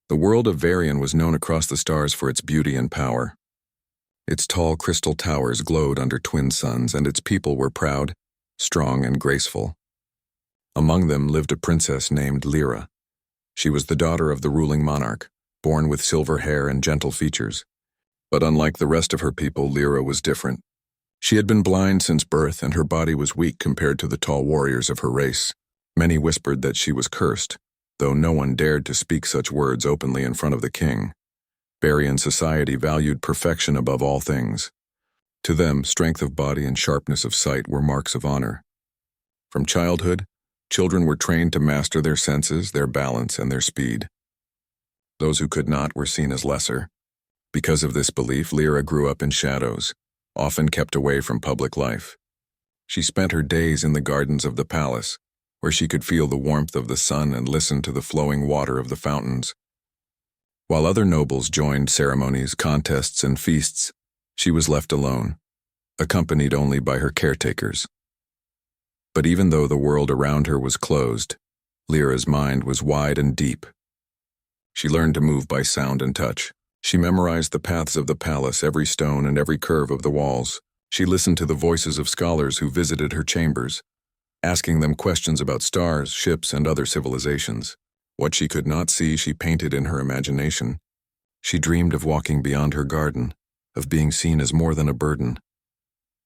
The world of Varian was known across the stars for its beauty and power. Its tall crystal towers glowed under twin suns, and its people were proud, strong, and graceful. Among them lived a princess named Lyra. She was the daughter of the ruling monarch, born with silver hair and gentle features. But unlike the rest of her people, Lyra was different. She had been blind since birth, and her body was weak compared to the tall warriors of her race. Many whispered that she was cursed, though no one dared to speak such words openly in front of the king. Varian society valued perfection above all things. To them, strength of body and sharpness of sight were marks of honor. From childhood, children were trained to master their senses, their balance, and their speed. Those who could not were seen as lesser. Because of this belief, Lyra grew up in shadows, often kept away from public life. She spent her days in the gardens of the palace, where she could feel the warmth of the sun and listen to the flowing water of the fountains. While other nobles joined ceremonies, contests, and feasts, she was left alone, accompanied only by her caretakers. But even though the world around her was closed, Lyra's mind was wide and deep. She learned to move by sound and touch. She memorized the paths of the palace, every stone and every curve of the walls. She listened to the voices of scholars who visited her chambers, asking them questions about stars, ships, and other civilizations. What she could not see, she painted in her imagination. She dreamed of walking beyond her garden, of being seen as more than a burden.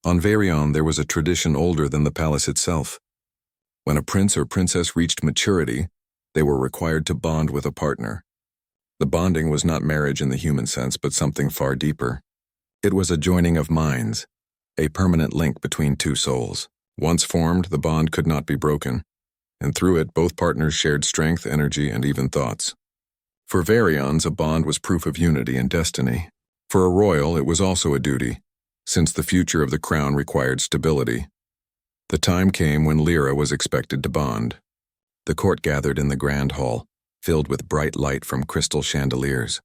On Varian, there was a tradition older than the palace itself. When a prince or princess reached maturity, they were required to bond with a partner. The bonding was not marriage in the human sense, but something far deeper. It was a joining of minds, a permanent link between two souls. Once formed, the bond could not be broken, and through it both partners shared strength, energy, and even thoughts. For Varians, a bond was proof of unity and destiny. For a royal, it was also a duty, since the future of the crown required stability. The time came when Lyra was expected to bond. The court gathered in the grand hall, filled with bright light from crystal chandeliers.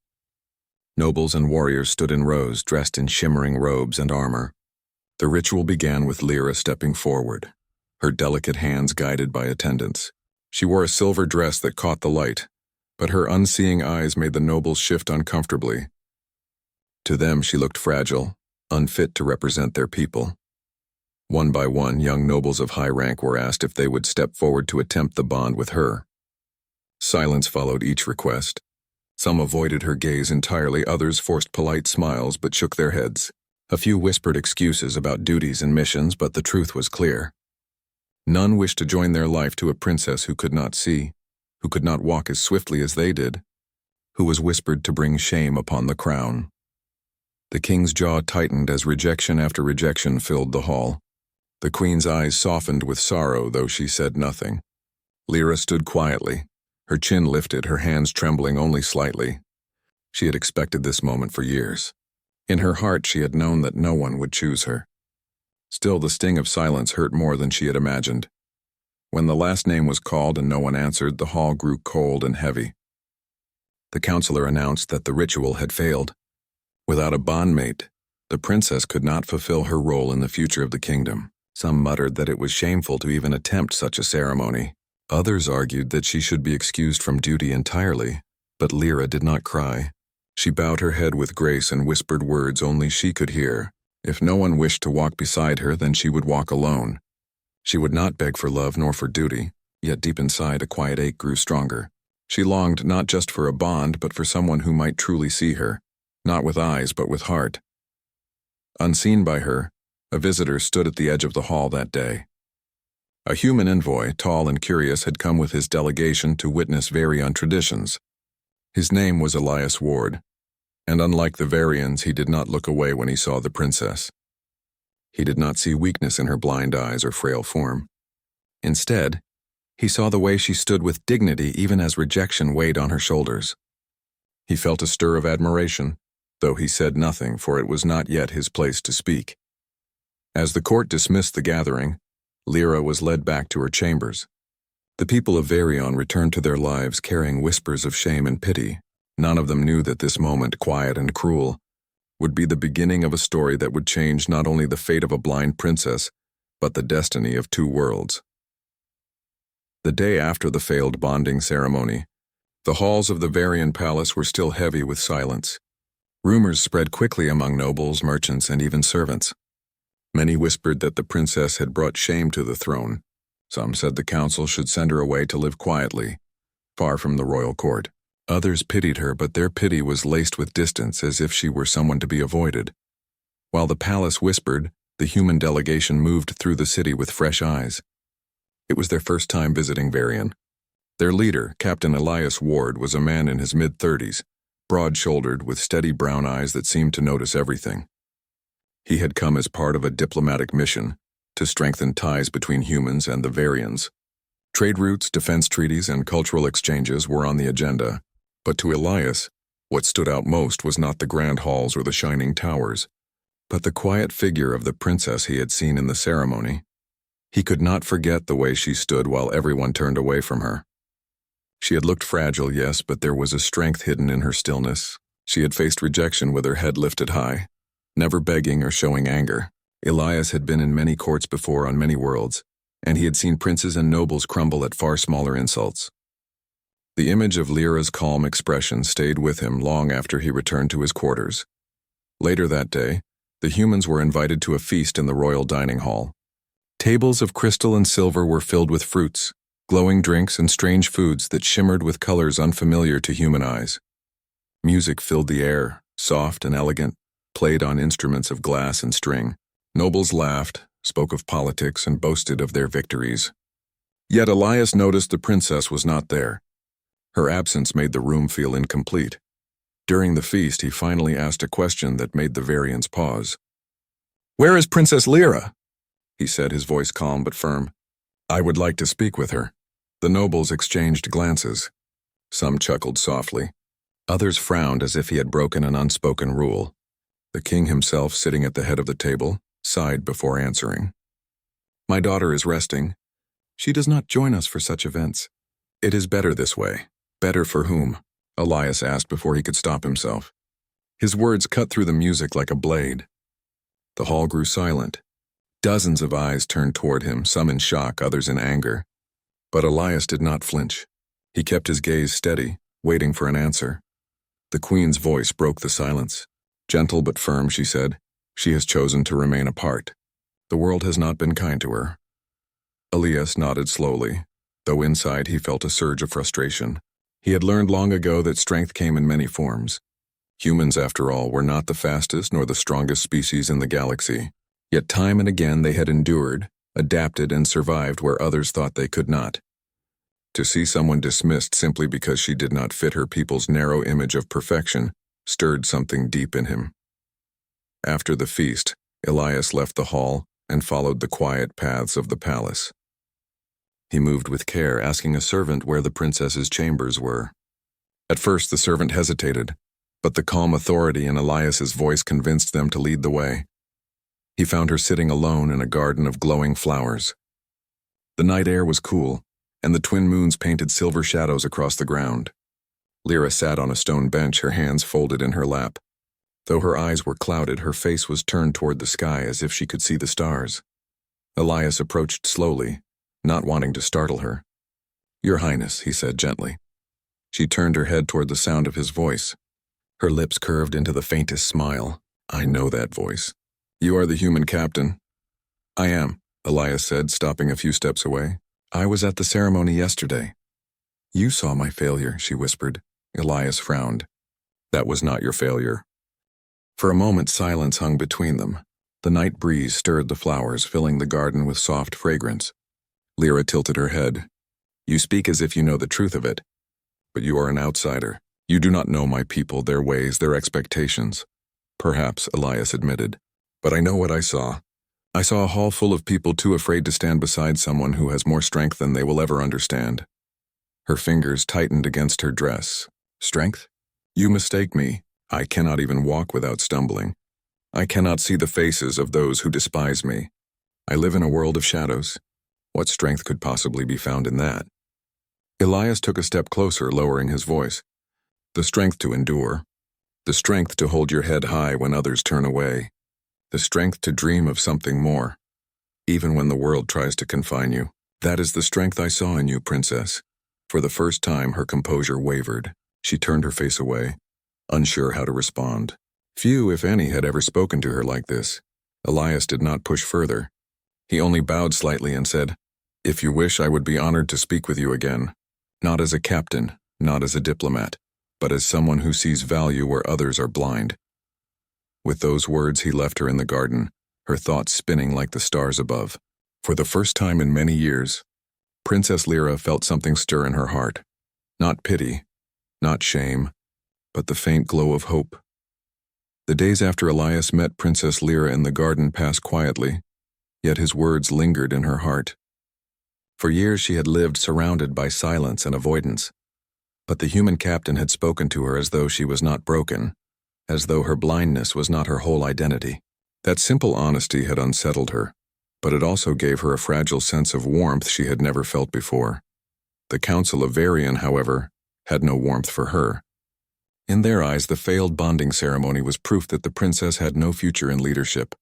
Nobles and warriors stood in rows, dressed in shimmering robes and armor. The ritual began with Lyra stepping forward, her delicate hands guided by attendants. She wore a silver dress that caught the light, but her unseeing eyes made the nobles shift uncomfortably. To them, she looked fragile, unfit to represent their people. One by one, young nobles of high rank were asked if they would step forward to attempt the bond with her. Silence followed each request. Some avoided her gaze entirely, others forced polite smiles but shook their heads. A few whispered excuses about duties and missions, but the truth was clear. None wished to join their life to a princess who could not see, who could not walk as swiftly as they did, who was whispered to bring shame upon the crown. The king's jaw tightened as rejection after rejection filled the hall. The queen's eyes softened with sorrow, though she said nothing. Lyra stood quietly, her chin lifted, her hands trembling only slightly. She had expected this moment for years. In her heart, she had known that no one would choose her. Still, the sting of silence hurt more than she had imagined. When the last name was called and no one answered, the hall grew cold and heavy. The counselor announced that the ritual had failed. Without a bondmate, the princess could not fulfill her role in the future of the kingdom. Some muttered that it was shameful to even attempt such a ceremony. Others argued that she should be excused from duty entirely, but Lyra did not cry. She bowed her head with grace and whispered words only she could hear. If no one wished to walk beside her, then she would walk alone. She would not beg for love nor for duty, yet deep inside a quiet ache grew stronger. She longed not just for a bond, but for someone who might truly see her, not with eyes but with heart. Unseen by her, a visitor stood at the edge of the hall that day. A human envoy, tall and curious, had come with his delegation to witness Varian traditions. His name was Elias Ward, and unlike the Varians, he did not look away when he saw the princess. He did not see weakness in her blind eyes or frail form. Instead, he saw the way she stood with dignity even as rejection weighed on her shoulders. He felt a stir of admiration, though he said nothing, for it was not yet his place to speak. As the court dismissed the gathering, Lyra was led back to her chambers. The people of Varian returned to their lives carrying whispers of shame and pity. None of them knew that this moment, quiet and cruel, would be the beginning of a story that would change not only the fate of a blind princess, but the destiny of two worlds. The day after the failed bonding ceremony, The halls of the Varian palace were still heavy with silence. Rumors spread quickly among nobles, merchants, and even servants. Many whispered that the princess had brought shame to the throne. Some said the council should send her away to live quietly, far from the royal court. Others pitied her, but their pity was laced with distance, as if she were someone to be avoided. While the palace whispered, the human delegation moved through the city with fresh eyes. It was their first time visiting Varian. Their leader, Captain Elias Ward, was a man in his mid-30s, broad-shouldered with steady brown eyes that seemed to notice everything. He had come as part of a diplomatic mission to strengthen ties between humans and the Varians. Trade routes, defense treaties, and cultural exchanges were on the agenda, but to Elias, what stood out most was not the grand halls or the shining towers, but the quiet figure of the princess he had seen in the ceremony. He could not forget the way she stood while everyone turned away from her. She had looked fragile, yes, but there was a strength hidden in her stillness. She had faced rejection with her head lifted high, never begging or showing anger. Elias had been in many courts before on many worlds, and he had seen princes and nobles crumble at far smaller insults. The image of Lyra's calm expression stayed with him long after he returned to his quarters. Later that day, the humans were invited to a feast in the royal dining hall. Tables of crystal and silver were filled with fruits, glowing drinks, and strange foods that shimmered with colors unfamiliar to human eyes. Music filled the air, soft and elegant, played on instruments of glass and string. Nobles laughed, spoke of politics, and boasted of their victories. Yet Elias noticed the princess was not there. Her absence made the room feel incomplete. During the feast, he finally asked a question that made the Varians pause. "Where is Princess Lyra?" he said, his voice calm but firm. "I would like to speak with her." The nobles exchanged glances. Some chuckled softly. Others frowned as if he had broken an unspoken rule. The king himself, sitting at the head of the table, sighed before answering. "My daughter is resting. She does not join us for such events." "It is better this way." "Better for whom?" Elias asked before he could stop himself. His words cut through the music like a blade. The hall grew silent. Dozens of eyes turned toward him, some in shock, others in anger. But Elias did not flinch. He kept his gaze steady, waiting for an answer. The queen's voice broke the silence. Gentle but firm, she said, "She has chosen to remain apart. The world has not been kind to her." Elias nodded slowly, though inside he felt a surge of frustration. He had learned long ago that strength came in many forms. Humans, after all, were not the fastest nor the strongest species in the galaxy. Yet time and again they had endured, adapted, and survived where others thought they could not. To see someone dismissed simply because she did not fit her people's narrow image of perfection stirred something deep in him. After the feast, Elias left the hall and followed the quiet paths of the palace. He moved with care, asking a servant where the princess's chambers were. At first the servant hesitated, but the calm authority in Elias's voice convinced them to lead the way. He found her sitting alone in a garden of glowing flowers. The night air was cool, and the twin moons painted silver shadows across the ground. Lyra sat on a stone bench, her hands folded in her lap. Though her eyes were clouded, her face was turned toward the sky as if she could see the stars. Elias approached slowly, not wanting to startle her. "Your Highness," he said gently. She turned her head toward the sound of his voice. Her lips curved into the faintest smile. "I know that voice. You are the human captain." "I am," Elias said, stopping a few steps away. "I was at the ceremony yesterday." "You saw my failure," she whispered. Elias frowned. "That was not your failure." For a moment silence hung between them. The night breeze stirred the flowers, filling the garden with soft fragrance. Lyra tilted her head. "You speak as if you know the truth of it. But you are an outsider. You do not know my people, their ways, their expectations." "Perhaps," Elias admitted. "But I know what I saw. I saw a hall full of people too afraid to stand beside someone who has more strength than they will ever understand." Her fingers tightened against her dress. "Strength? You mistake me. I cannot even walk without stumbling. I cannot see the faces of those who despise me. I live in a world of shadows. What strength could possibly be found in that?" Elias took a step closer, lowering his voice. "The strength to endure. The strength to hold your head high when others turn away. The strength to dream of something more, even when the world tries to confine you. That is the strength I saw in you, Princess. For the first time, her composure wavered. She turned her face away, unsure how to respond. Few, if any, had ever spoken to her like this. Elias did not push further. He only bowed slightly and said, "If you wish, I would be honored to speak with you again. Not as a captain, not as a diplomat, but as someone who sees value where others are blind." With those words, he left her in the garden, her thoughts spinning like the stars above. For the first time in many years, Princess Lyra felt something stir in her heart. Not pity, not shame, but the faint glow of hope. The days after Elias met Princess Lyra in the garden passed quietly, yet his words lingered in her heart. For years she had lived surrounded by silence and avoidance, but the human captain had spoken to her as though she was not broken, as though her blindness was not her whole identity. That simple honesty had unsettled her, but it also gave her a fragile sense of warmth she had never felt before. The Council of Varian, however, had no warmth for her. In their eyes, the failed bonding ceremony was proof that the princess had no future in leadership.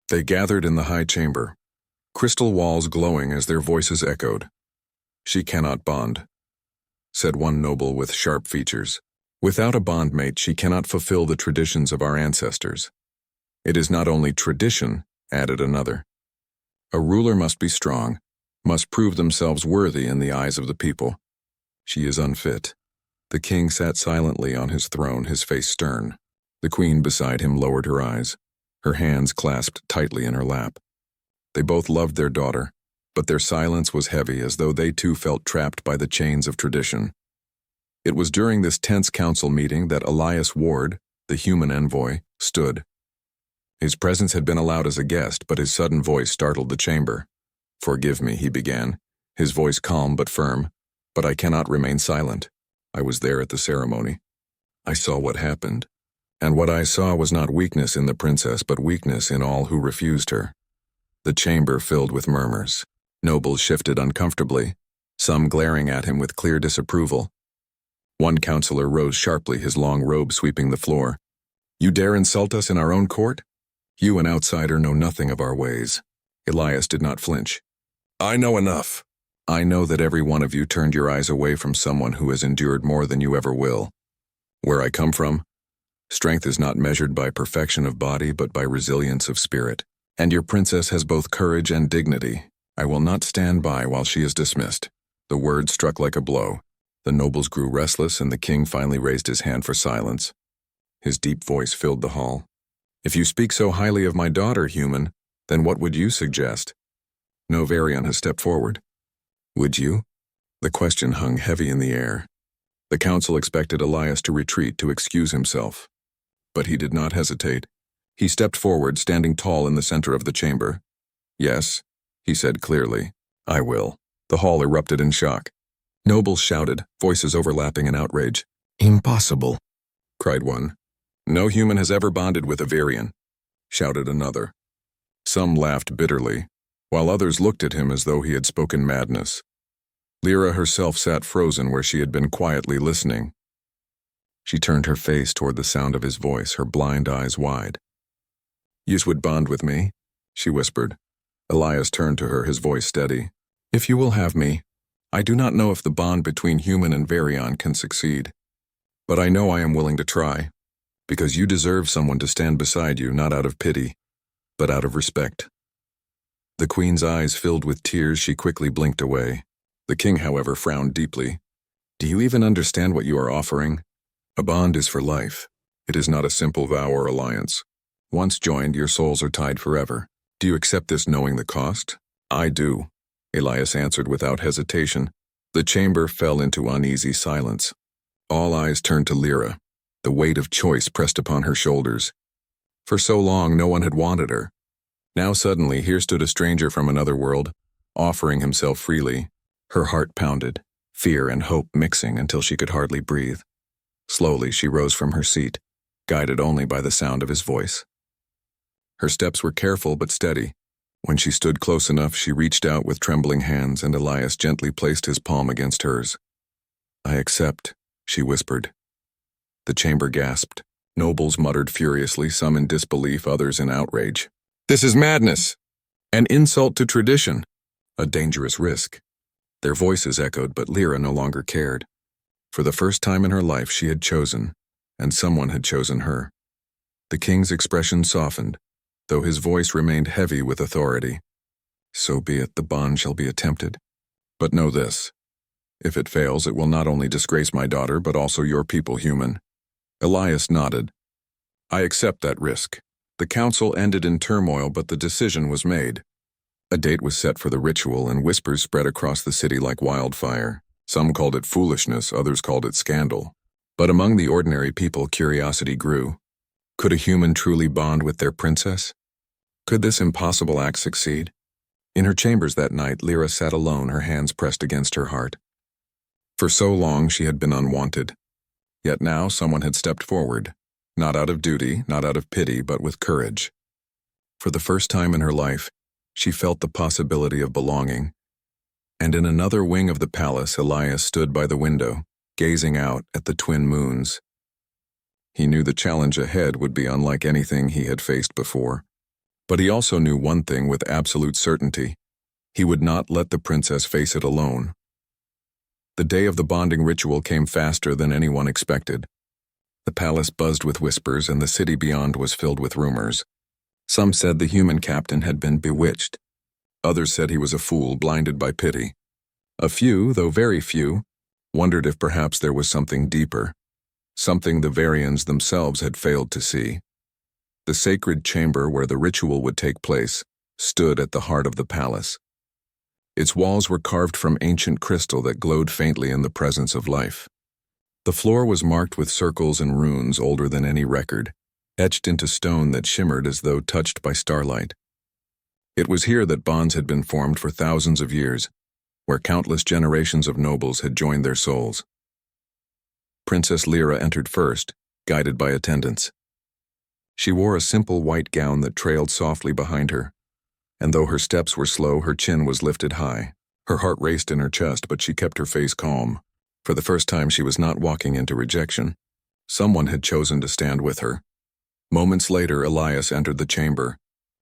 They gathered in the high chamber, crystal walls glowing as their voices echoed. "She cannot bond," said one noble with sharp features. "Without a bondmate, she cannot fulfill the traditions of our ancestors." "It is not only tradition," added another. "A ruler must be strong, must prove themselves worthy in the eyes of the people. She is unfit." The king sat silently on his throne, his face stern. The queen beside him lowered her eyes, her hands clasped tightly in her lap. They both loved their daughter, but their silence was heavy, as though they too felt trapped by the chains of tradition. It was during this tense council meeting that Elias Ward, the human envoy, stood. His presence had been allowed as a guest, but his sudden voice startled the chamber. "Forgive me," he began, his voice calm but firm, "but I cannot remain silent. I was there at the ceremony. I saw what happened. And what I saw was not weakness in the princess, but weakness in all who refused her." The chamber filled with murmurs. Nobles shifted uncomfortably, some glaring at him with clear disapproval. One counselor rose sharply, his long robe sweeping the floor. "You dare insult us in our own court? You, an outsider, know nothing of our ways." Elias did not flinch. "I know enough. I know that every one of you turned your eyes away from someone who has endured more than you ever will. Where I come from, strength is not measured by perfection of body, but by resilience of spirit. And your princess has both courage and dignity. I will not stand by while she is dismissed." The word struck like a blow. The nobles grew restless, and the king finally raised his hand for silence. His deep voice filled the hall. "If you speak so highly of my daughter, human, then what would you suggest?" No Varian has stepped forward. "Would you?" The question hung heavy in the air. The council expected Elias to retreat, to excuse himself. But he did not hesitate. He stepped forward, standing tall in the center of the chamber. "Yes," he said clearly, "I will." The hall erupted in shock. Nobles shouted, voices overlapping in outrage. "Impossible," cried one. "No human has ever bonded with a Varian," shouted another. Some laughed bitterly, while others looked at him as though he had spoken madness. Lyra herself sat frozen where she had been quietly listening. She turned her face toward the sound of his voice, her blind eyes wide. "You would bond with me?" she whispered. Elias turned to her, his voice steady. "If you will have me, I do not know if the bond between human and Varian can succeed. But I know I am willing to try, because you deserve someone to stand beside you, not out of pity, but out of respect." The queen's eyes filled with tears. She quickly blinked away. The king, however, frowned deeply. "Do you even understand what you are offering? A bond is for life. It is not a simple vow or alliance. Once joined, your souls are tied forever. Do you accept this knowing the cost?" "I do," Elias answered without hesitation. The chamber fell into uneasy silence. All eyes turned to Lyra. The weight of choice pressed upon her shoulders. For so long, no one had wanted her. Now suddenly, here stood a stranger from another world, offering himself freely. Her heart pounded, fear and hope mixing until she could hardly breathe. Slowly, she rose from her seat, guided only by the sound of his voice. Her steps were careful but steady. When she stood close enough, she reached out with trembling hands, and Elias gently placed his palm against hers. "I accept," she whispered. The chamber gasped. Nobles muttered furiously, some in disbelief, others in outrage. "This is madness! An insult to tradition! A dangerous risk." Their voices echoed, but Lyra no longer cared. For the first time in her life she had chosen, and someone had chosen her. The king's expression softened, though his voice remained heavy with authority. So be it, the bond shall be attempted. But know this. If it fails, it will not only disgrace my daughter, but also your people, human. Elias nodded. I accept that risk. The council ended in turmoil, but the decision was made. A date was set for the ritual, and whispers spread across the city like wildfire. Some called it foolishness, others called it scandal. But among the ordinary people, curiosity grew. Could a human truly bond with their princess? Could this impossible act succeed? In her chambers that night, Lyra sat alone, her hands pressed against her heart. For so long she had been unwanted. Yet now someone had stepped forward, not out of duty, not out of pity, but with courage. For the first time in her life, she felt the possibility of belonging. And in another wing of the palace, Elias stood by the window, gazing out at the twin moons. He knew the challenge ahead would be unlike anything he had faced before. But he also knew one thing with absolute certainty. He would not let the princess face it alone. The day of the bonding ritual came faster than anyone expected. The palace buzzed with whispers, and the city beyond was filled with rumors. Some said the human captain had been bewitched. Others said he was a fool, blinded by pity. A few, though very few, wondered if perhaps there was something deeper, something the Varians themselves had failed to see. The sacred chamber where the ritual would take place stood at the heart of the palace. Its walls were carved from ancient crystal that glowed faintly in the presence of life. The floor was marked with circles and runes older than any record, etched into stone that shimmered as though touched by starlight. It was here that bonds had been formed for thousands of years, where countless generations of nobles had joined their souls. Princess Lyra entered first, guided by attendants. She wore a simple white gown that trailed softly behind her, and though her steps were slow, her chin was lifted high. Her heart raced in her chest, but she kept her face calm. For the first time, she was not walking into rejection. Someone had chosen to stand with her. Moments later, Elias entered the chamber.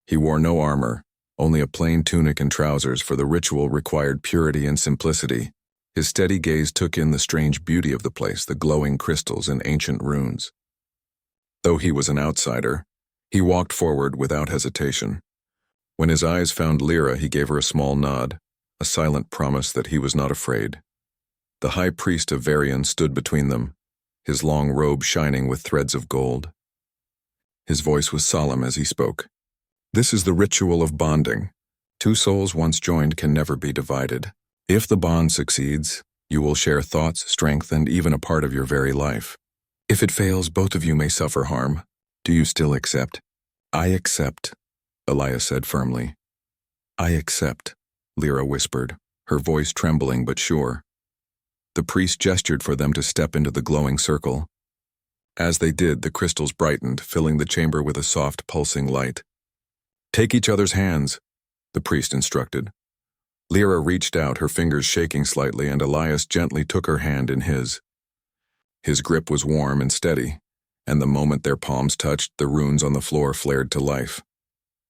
He wore no armor, only a plain tunic and trousers, for the ritual required purity and simplicity. His steady gaze took in the strange beauty of the place, the glowing crystals and ancient runes. Though he was an outsider, he walked forward without hesitation. When his eyes found Lyra, he gave her a small nod, a silent promise that he was not afraid. The high priest of Varian stood between them, his long robe shining with threads of gold. His voice was solemn as he spoke. This is the ritual of bonding. Two souls once joined can never be divided. If the bond succeeds, you will share thoughts, strength, and even a part of your very life. If it fails, both of you may suffer harm. Do you still accept? I accept, Elias said firmly. I accept, Lyra whispered, her voice trembling but sure. The priest gestured for them to step into the glowing circle. As they did, the crystals brightened, filling the chamber with a soft, pulsing light. Take each other's hands, the priest instructed. Lyra reached out, her fingers shaking slightly, and Elias gently took her hand in his. His grip was warm and steady, and the moment their palms touched, the runes on the floor flared to life.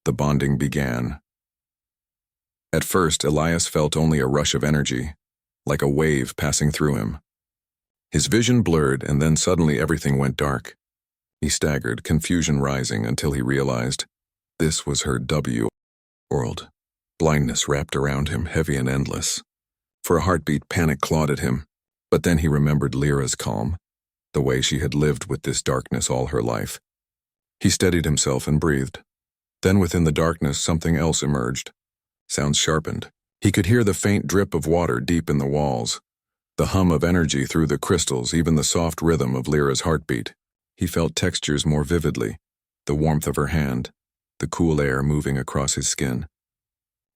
The bonding began. At first, Elias felt only a rush of energy, like a wave passing through him. His vision blurred, and then suddenly everything went dark. He staggered, confusion rising, until he realized this was her world. Blindness wrapped around him, heavy and endless. For a heartbeat, panic clawed at him, but then he remembered Lyra's calm, the way she had lived with this darkness all her life. He steadied himself and breathed. Then within the darkness, something else emerged. Sounds sharpened. He could hear the faint drip of water deep in the walls, the hum of energy through the crystals, even the soft rhythm of Lyra's heartbeat. He felt textures more vividly, the warmth of her hand, the cool air moving across his skin.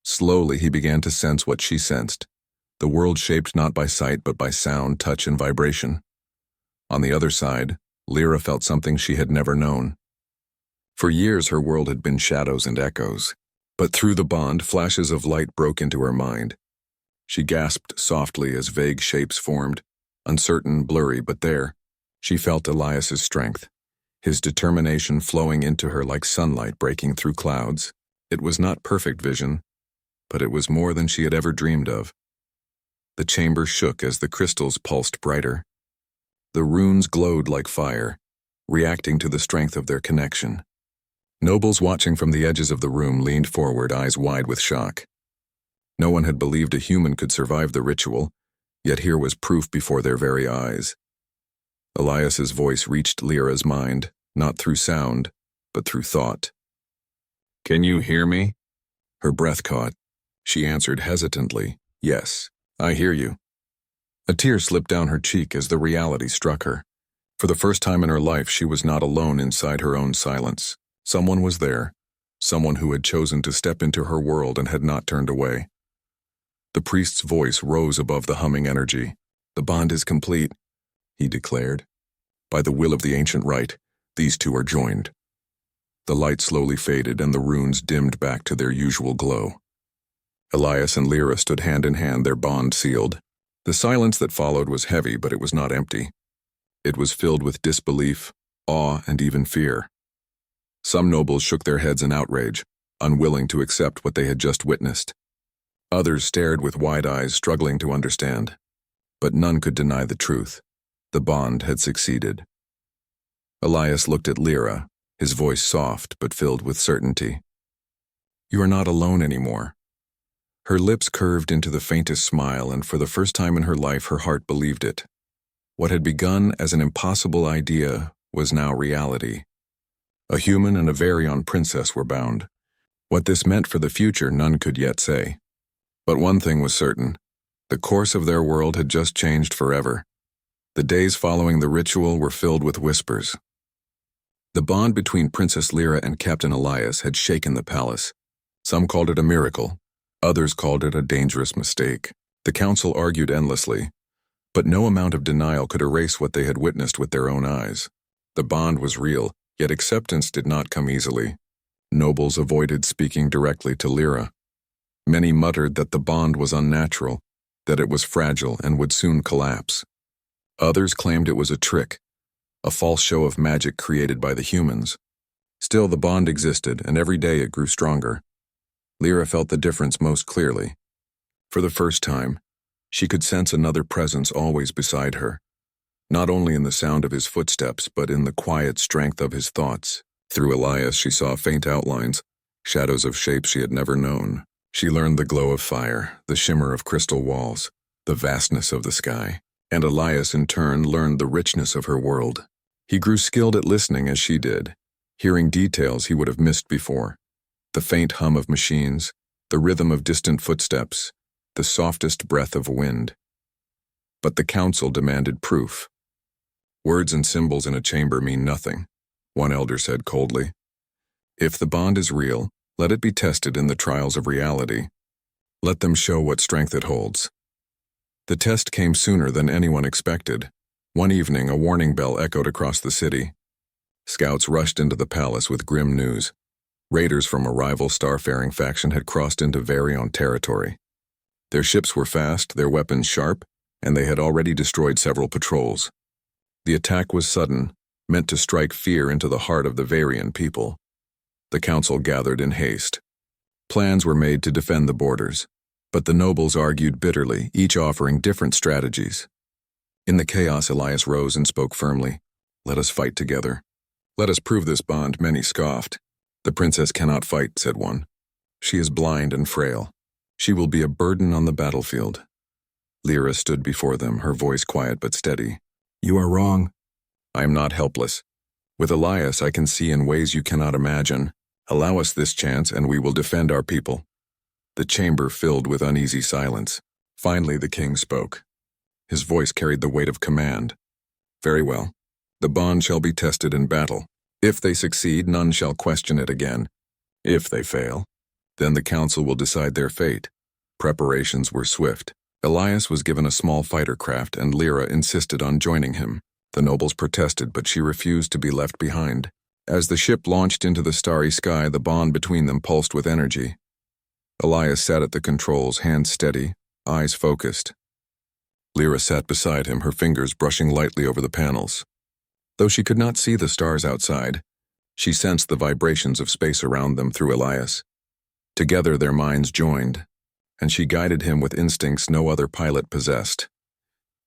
Slowly he began to sense what she sensed, the world shaped not by sight but by sound, touch, and vibration. On the other side, Lyra felt something she had never known. For years her world had been shadows and echoes, but through the bond, flashes of light broke into her mind. She gasped softly as vague shapes formed, uncertain, blurry, but there. She felt Elias's strength, his determination flowing into her like sunlight breaking through clouds. It was not perfect vision, but it was more than she had ever dreamed of. The chamber shook as the crystals pulsed brighter. The runes glowed like fire, reacting to the strength of their connection. Nobles watching from the edges of the room leaned forward, eyes wide with shock. No one had believed a human could survive the ritual, yet here was proof before their very eyes. Elias's voice reached Lyra's mind, not through sound, but through thought. "Can you hear me?" Her breath caught. She answered hesitantly, "Yes, I hear you." A tear slipped down her cheek as the reality struck her. For the first time in her life, she was not alone inside her own silence. Someone was there, someone who had chosen to step into her world and had not turned away. The priest's voice rose above the humming energy. "The bond is complete," he declared. "By the will of the ancient rite, these two are joined." The light slowly faded and the runes dimmed back to their usual glow. Elias and Lyra stood hand in hand, their bond sealed. The silence that followed was heavy, but it was not empty. It was filled with disbelief, awe, and even fear. Some nobles shook their heads in outrage, unwilling to accept what they had just witnessed. Others stared with wide eyes, struggling to understand. But none could deny the truth. The bond had succeeded. Elias looked at Lyra, his voice soft but filled with certainty. "You are not alone anymore." Her lips curved into the faintest smile, and for the first time in her life her heart believed it. What had begun as an impossible idea was now reality. A human and a Varian princess were bound. What this meant for the future none could yet say. But one thing was certain. The course of their world had just changed forever. The days following the ritual were filled with whispers. The bond between Princess Lyra and Captain Elias had shaken the palace. Some called it a miracle. Others called it a dangerous mistake. The council argued endlessly, but no amount of denial could erase what they had witnessed with their own eyes. The bond was real, yet acceptance did not come easily. Nobles avoided speaking directly to Lyra. Many muttered that the bond was unnatural, that it was fragile and would soon collapse. Others claimed it was a trick, a false show of magic created by the humans. Still, the bond existed, and every day it grew stronger. Lyra felt the difference most clearly. For the first time, she could sense another presence always beside her, not only in the sound of his footsteps, but in the quiet strength of his thoughts. Through Elias, she saw faint outlines, shadows of shapes she had never known. She learned the glow of fire, the shimmer of crystal walls, the vastness of the sky. And Elias, in turn, learned the richness of her world. He grew skilled at listening as she did, hearing details he would have missed before. The faint hum of machines, the rhythm of distant footsteps, the softest breath of wind. But the council demanded proof. "Words and symbols in a chamber mean nothing," one elder said coldly. "If the bond is real, let it be tested in the trials of reality. Let them show what strength it holds." The test came sooner than anyone expected. One evening, a warning bell echoed across the city. Scouts rushed into the palace with grim news. Raiders from a rival starfaring faction had crossed into Varian territory. Their ships were fast, their weapons sharp, and they had already destroyed several patrols. The attack was sudden, meant to strike fear into the heart of the Varian people. The council gathered in haste. Plans were made to defend the borders, but the nobles argued bitterly, each offering different strategies. In the chaos, Elias rose and spoke firmly. "Let us fight together. Let us prove this bond," many scoffed. "The princess cannot fight," said one. "She is blind and frail. She will be a burden on the battlefield." Lyra stood before them, her voice quiet but steady. "You are wrong. I am not helpless. With Elias, I can see in ways you cannot imagine. Allow us this chance, and we will defend our people." The chamber filled with uneasy silence. Finally, the king spoke. His voice carried the weight of command. "Very well. The bond shall be tested in battle. If they succeed, none shall question it again. If they fail, then the council will decide their fate." Preparations were swift. Elias was given a small fighter craft, and Lyra insisted on joining him. The nobles protested, but she refused to be left behind. As the ship launched into the starry sky, the bond between them pulsed with energy. Elias sat at the controls, hands steady, eyes focused. Lyra sat beside him, her fingers brushing lightly over the panels. Though she could not see the stars outside, she sensed the vibrations of space around them through Elias. Together their minds joined. and she guided him with instincts no other pilot possessed.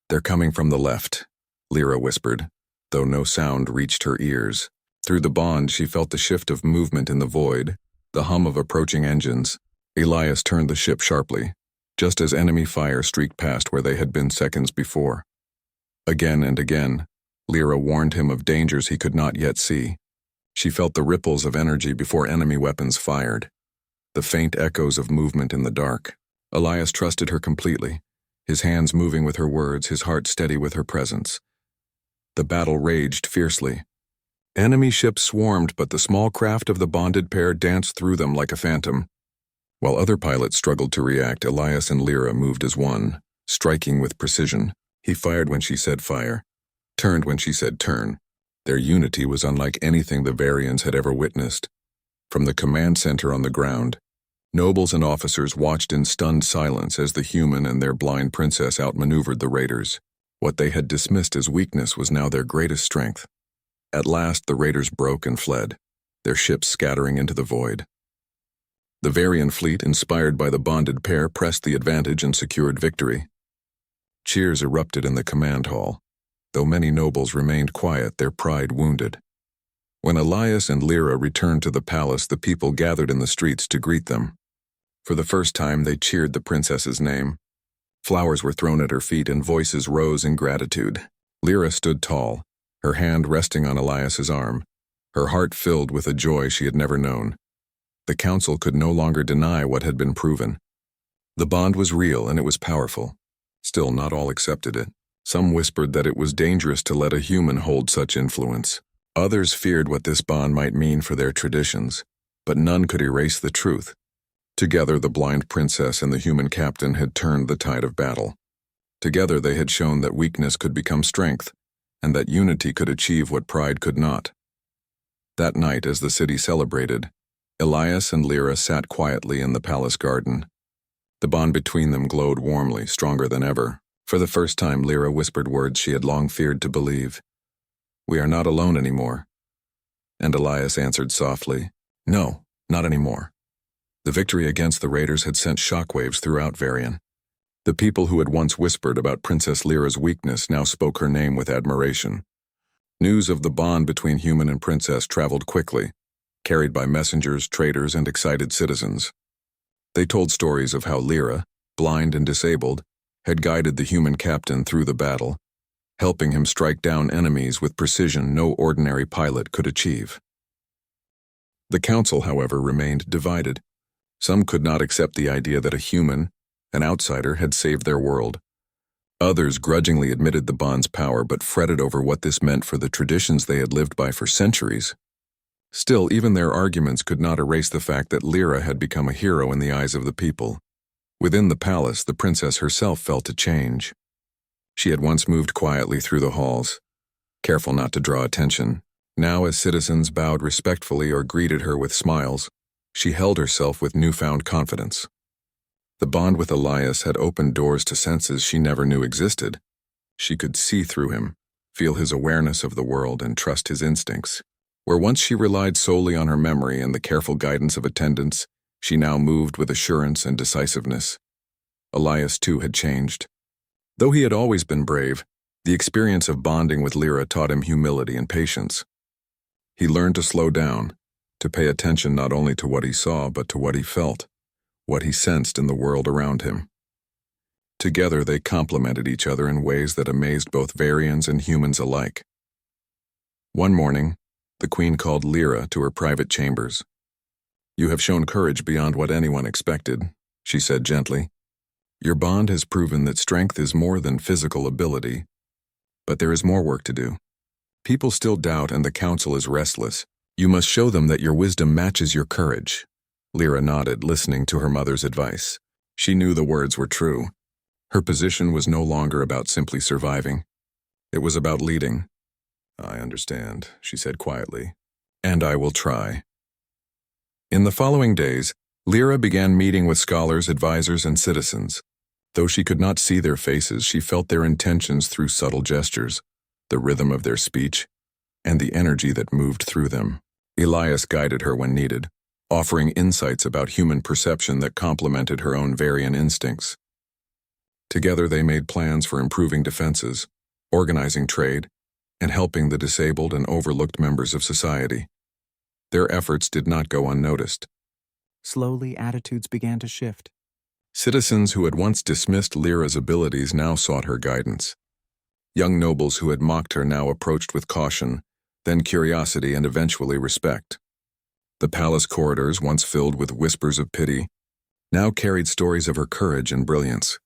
"They're coming from the left," Lyra whispered, though no sound reached her ears. Through the bond, she felt the shift of movement in the void, the hum of approaching engines. Elias turned the ship sharply, just as enemy fire streaked past where they had been seconds before. Again and again, Lyra warned him of dangers he could not yet see. She felt the ripples of energy before enemy weapons fired, the faint echoes of movement in the dark. Elias trusted her completely, his hands moving with her words, his heart steady with her presence. The battle raged fiercely. Enemy ships swarmed, but the small craft of the bonded pair danced through them like a phantom. While other pilots struggled to react, Elias and Lyra moved as one, striking with precision. He fired when she said fire, turned when she said turn. Their unity was unlike anything the Varians had ever witnessed. From the command center on the ground, nobles and officers watched in stunned silence as the human and their blind princess outmaneuvered the raiders. What they had dismissed as weakness was now their greatest strength. At last, the raiders broke and fled, their ships scattering into the void. The Varian fleet, inspired by the bonded pair, pressed the advantage and secured victory. Cheers erupted in the command hall, though many nobles remained quiet, their pride wounded. When Elias and Lyra returned to the palace, the people gathered in the streets to greet them. For the first time, they cheered the princess's name. Flowers were thrown at her feet and voices rose in gratitude. Lyra stood tall, her hand resting on Elias's arm, her heart filled with a joy she had never known. The council could no longer deny what had been proven. The bond was real and it was powerful. Still, not all accepted it. Some whispered that it was dangerous to let a human hold such influence. Others feared what this bond might mean for their traditions, but none could erase the truth. Together, the blind princess and the human captain had turned the tide of battle. Together, they had shown that weakness could become strength, and that unity could achieve what pride could not. That night, as the city celebrated, Elias and Lyra sat quietly in the palace garden. The bond between them glowed warmly, stronger than ever. For the first time, Lyra whispered words she had long feared to believe. "We are not alone anymore." And Elias answered softly, "No, not anymore." The victory against the raiders had sent shockwaves throughout Varian. The people who had once whispered about Princess Lyra's weakness now spoke her name with admiration. News of the bond between human and princess traveled quickly, carried by messengers, traders, and excited citizens. They told stories of how Lyra, blind and disabled, had guided the human captain through the battle, helping him strike down enemies with precision no ordinary pilot could achieve. The council, however, remained divided. Some could not accept the idea that a human, an outsider, had saved their world. Others grudgingly admitted the bond's power but fretted over what this meant for the traditions they had lived by for centuries. Still, even their arguments could not erase the fact that Lyra had become a hero in the eyes of the people. Within the palace, the princess herself felt a change. She had once moved quietly through the halls, careful not to draw attention. Now, as citizens bowed respectfully or greeted her with smiles, she held herself with newfound confidence. The bond with Elias had opened doors to senses she never knew existed. She could see through him, feel his awareness of the world, and trust his instincts. Where once she relied solely on her memory and the careful guidance of attendants, she now moved with assurance and decisiveness. Elias, too, had changed. Though he had always been brave, the experience of bonding with Lyra taught him humility and patience. He learned to slow down, to pay attention not only to what he saw but to what he felt, what he sensed in the world around him. Together they complemented each other in ways that amazed both Varians and humans alike. One morning, the queen called Lyra to her private chambers. "You have shown courage beyond what anyone expected," she said gently. "Your bond has proven that strength is more than physical ability. But there is more work to do. People still doubt and the council is restless. You must show them that your wisdom matches your courage." Lyra nodded, listening to her mother's advice. She knew the words were true. Her position was no longer about simply surviving. It was about leading. "I understand," she said quietly, "and I will try." In the following days, Lyra began meeting with scholars, advisors, and citizens. Though she could not see their faces, she felt their intentions through subtle gestures, the rhythm of their speech, and the energy that moved through them. Elias guided her when needed, offering insights about human perception that complemented her own Varian instincts. Together they made plans for improving defenses, organizing trade, and helping the disabled and overlooked members of society. Their efforts did not go unnoticed. Slowly, attitudes began to shift. Citizens who had once dismissed Lyra's abilities now sought her guidance. Young nobles who had mocked her now approached with caution, then curiosity and eventually respect. The palace corridors, once filled with whispers of pity, now carried stories of her courage and brilliance.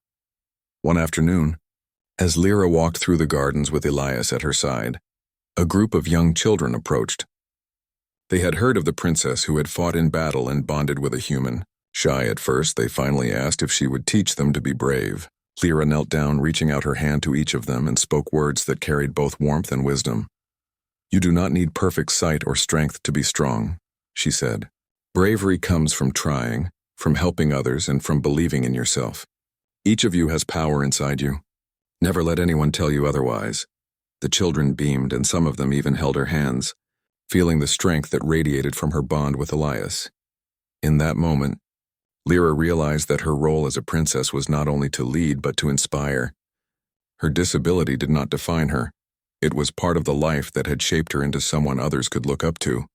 One afternoon, as Lyra walked through the gardens with Elias at her side, a group of young children approached. They had heard of the princess who had fought in battle and bonded with a human. Shy at first, they finally asked if she would teach them to be brave. Lyra knelt down, reaching out her hand to each of them, and spoke words that carried both warmth and wisdom. "You do not need perfect sight or strength to be strong," she said. "Bravery comes from trying, from helping others, and from believing in yourself. Each of you has power inside you. Never let anyone tell you otherwise." The children beamed, and some of them even held her hands, feeling the strength that radiated from her bond with Elias. In that moment, Lyra realized that her role as a princess was not only to lead but to inspire. Her disability did not define her. It was part of the life that had shaped her into someone others could look up to.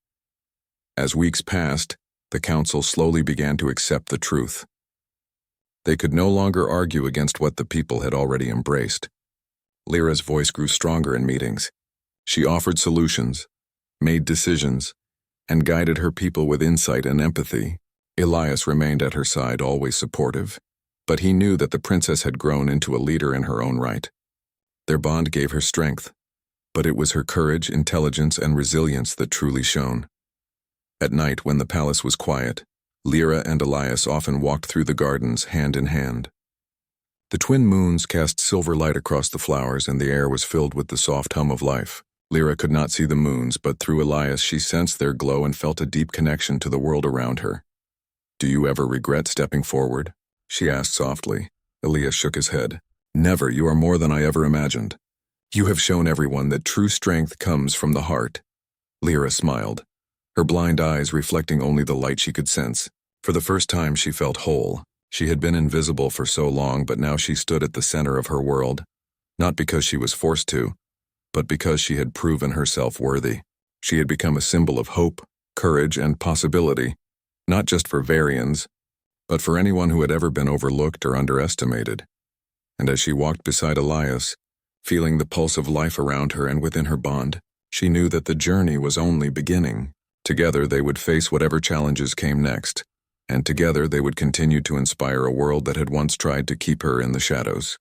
As weeks passed, the council slowly began to accept the truth. They could no longer argue against what the people had already embraced. Lyra's voice grew stronger in meetings. She offered solutions, made decisions, and guided her people with insight and empathy. Elias remained at her side, always supportive, but he knew that the princess had grown into a leader in her own right. Their bond gave her strength, but it was her courage, intelligence, and resilience that truly shone. At night, when the palace was quiet, Lyra and Elias often walked through the gardens hand in hand. The twin moons cast silver light across the flowers, and the air was filled with the soft hum of life. Lyra could not see the moons, but through Elias she sensed their glow and felt a deep connection to the world around her. "Do you ever regret stepping forward?" she asked softly. Elias shook his head. "Never. You are more than I ever imagined. You have shown everyone that true strength comes from the heart." Lyra smiled, her blind eyes reflecting only the light she could sense. For the first time she felt whole. She had been invisible for so long, but now she stood at the center of her world, not because she was forced to, but because she had proven herself worthy. She had become a symbol of hope, courage, and possibility, not just for Varians, but for anyone who had ever been overlooked or underestimated. And as she walked beside Elias, feeling the pulse of life around her and within her bond, she knew that the journey was only beginning. Together they would face whatever challenges came next, and together they would continue to inspire a world that had once tried to keep her in the shadows.